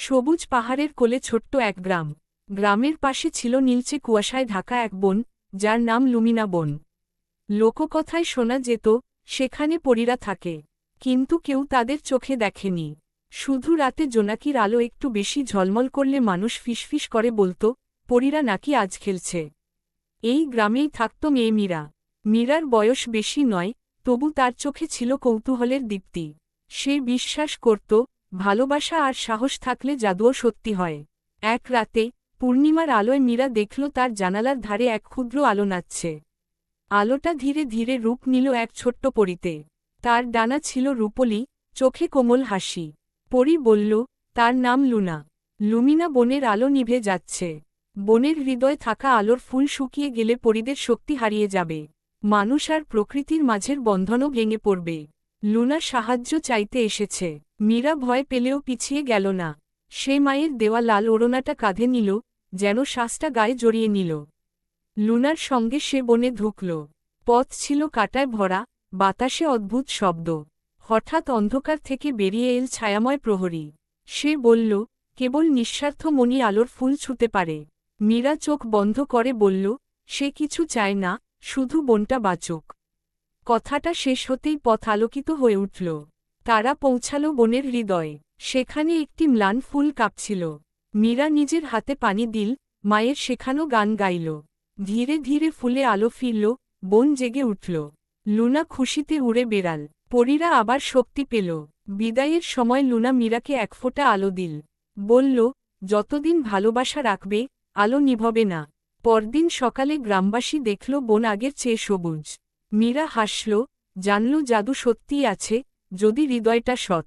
সবুজ পাহাড়ের কোলে ছোট্ট এক গ্রাম। গ্রামের পাশে ছিল নীলচে কুয়াশায় ঢাকা এক বন, যার নাম লুমিনা বন। লোককথায় শোনা যেত, সেখানে পরীরা থাকে, কিন্তু কেউ তাদের চোখে দেখেনি। শুধু রাতে জোনাকির আলো একটু বেশি ঝলমল করলে মানুষ ফিসফিস করে বলতো, পরীরা নাকি আজ খেলছে। এই গ্রামেই থাকত মেয়ে মীরা। মীরার বয়স বেশি নয়, তবু তার চোখে ছিল কৌতূহলের দীপ্তি। সে বিশ্বাস করত, ভালোবাসা আর সাহস থাকলে জাদুও সত্যি হয়। এক রাতে পূর্ণিমার আলোয় মীরা দেখল তার জানালার ধারে এক ক্ষুদ্র আলো নাচছে। আলোটা ধীরে ধীরে রূপ নিল এক ছোট্ট পরীতে। তার ডানা ছিল রূপলি, চোখে কোমল হাসি। পরী বলল, তার নাম লুনা। লুমিনা বনের আলো নিভে যাচ্ছে। বনের হৃদয়ে থাকা আলোর ফুল শুকিয়ে গেলে পরীদের শক্তি হারিয়ে যাবে। মানুষ আর প্রকৃতির মাঝের বন্ধনও ভেঙে পড়বে। লুনা সাহায্য চাইতে এসেছে। মীরা ভয় পেলেও পিছিয়ে গেল না। সে মায়ের দেওয়া লাল ওড়নাটা কাঁধে নিল, যেন শ্বাসটা গায়ে জড়িয়ে নিল। লুনার সঙ্গে সে বনে ঢুকল। পথ ছিল কাঁটায় ভরা, বাতাসে অদ্ভুত শব্দ। হঠাৎ অন্ধকার থেকে বেরিয়ে এল ছায়াময় প্রহরী। সে বলল, কেবল নিঃস্বার্থ মনি আলোর ফুল ছুঁতে পারে। মীরা চোখ বন্ধ করে বলল, সে কিছু চায় না, শুধু বনটা বাঁচুক। কথাটা শেষ হতেই পথ আলোকিত হয়ে উঠল। তারা পৌঁছালো বনের হৃদয়ে। সেখানে একটি ম্লান ফুল কাঁপছিল। মীরা নিজের হাতে পানি দিল, মায়ের শেখানো গান গাইল। ধীরে ধীরে ফুলে আলো ফিরল, বন জেগে উঠল। লুনা খুশিতে উড়ে বেড়াল। পরীরা আবার শক্তি পেল। বিদায়ের সময় লুনা মীরাকে এক ফোঁটা আলো দিল। বলল, যতদিন ভালোবাসা রাখবে, আলো নিভবে না। পরদিন সকালে গ্রামবাসী দেখল বন আগের চেয়ে সবুজ। মীরা হাসল, জানল জাদু সত্যিই আছে, যদি হৃদয়টা সৎ।